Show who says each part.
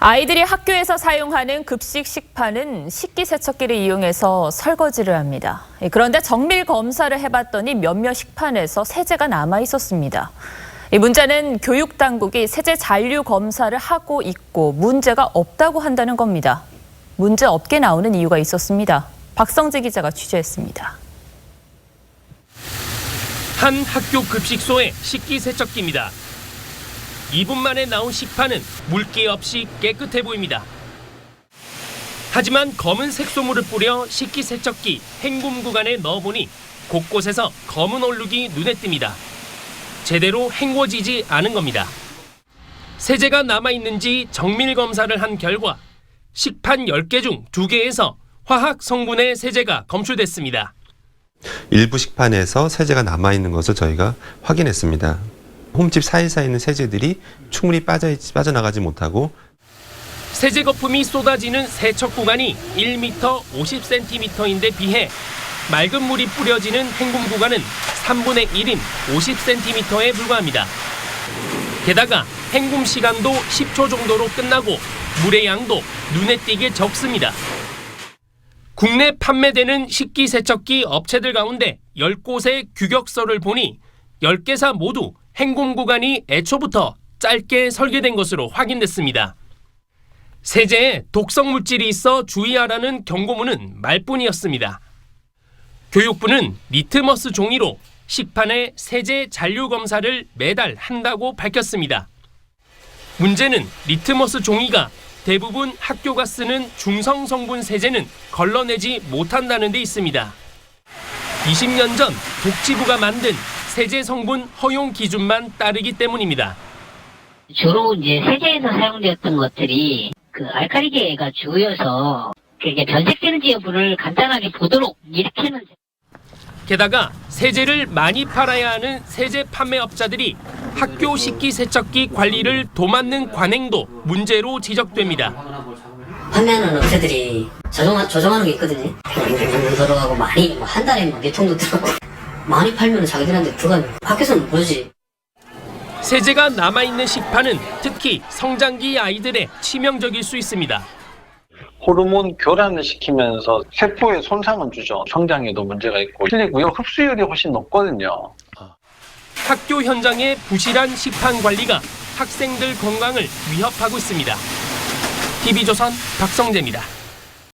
Speaker 1: 아이들이 학교에서 사용하는 급식 식판은 식기세척기를 이용해서 설거지를 합니다. 그런데 정밀 검사를 해봤더니 몇몇 식판에서 세제가 남아 있었습니다. 이 문제는 교육당국이 세제 잔류 검사를 하고 있고 문제가 없다고 한다는 겁니다. 문제 없게 나오는 이유가 있었습니다. 박성재 기자가 취재했습니다.
Speaker 2: 한 학교 급식소의 식기세척기입니다. 2분 만에 나온 식판은 물기 없이 깨끗해 보입니다. 하지만 검은 색소물을 뿌려 식기세척기 헹굼 구간에 넣어보니 곳곳에서 검은 얼룩이 눈에 띕니다. 제대로 헹궈지지 않은 겁니다. 세제가 남아있는지 정밀 검사를 한 결과 식판 10개 중 2개에서 화학 성분의 세제가 검출됐습니다.
Speaker 3: 일부 식판에서 세제가 남아있는 것을 저희가 확인했습니다. 홈집 사이사이에 있는 세제들이 충분히 빠져나가지 못하고
Speaker 2: 세제 거품이 쏟아지는 세척 구간이 1m 50cm인데 비해 맑은 물이 뿌려지는 헹굼 구간은 3분의 1인 50cm에 불과합니다. 게다가 헹굼 시간도 10초 정도로 끝나고 물의 양도 눈에 띄게 적습니다. 국내 판매되는 식기세척기 업체들 가운데 10곳의 규격서를 보니 10개사 모두 헹굼 구간이 애초부터 짧게 설계된 것으로 확인됐습니다. 세제에 독성 물질이 있어 주의하라는 경고문은 말뿐이었습니다. 교육부는 리트머스 종이로 식판의 세제 잔류 검사를 매달 한다고 밝혔습니다. 문제는 리트머스 종이가 대부분 학교가 쓰는 중성 성분 세제는 걸러내지 못한다는 데 있습니다. 20년 전 복지부가 만든 세제 성분 허용 기준만 따르기 때문입니다.
Speaker 4: 주로 이제 세제에서 사용되었던 것들이 알칼리계가 주여서 그게 변색되는지 여부를 간단하게 보도록 이렇게는.
Speaker 2: 게다가 세제를 많이 팔아야 하는 세제 판매업자들이 학교 식기세척기 관리를 도맡는 관행도 문제로 지적됩니다.
Speaker 4: 판매하는 업체들이 조정하는 게 있거든요. 들어가고 많이 한 달에 몇 통도 들어가고 많이 팔면 자기들한테 부담이. 밖에서는 모르지.
Speaker 2: 세제가 남아있는 식판은 특히 성장기 아이들의 치명적일 수 있습니다.
Speaker 5: 호르몬 교란을 시키면서 세포에 손상을 주죠. 성장에도 문제가 있고 틀리고요. 흡수율이 훨씬 높거든요.
Speaker 2: 학교 현장의 부실한 식판 관리가 학생들 건강을 위협하고 있습니다. TV조선 박성재입니다.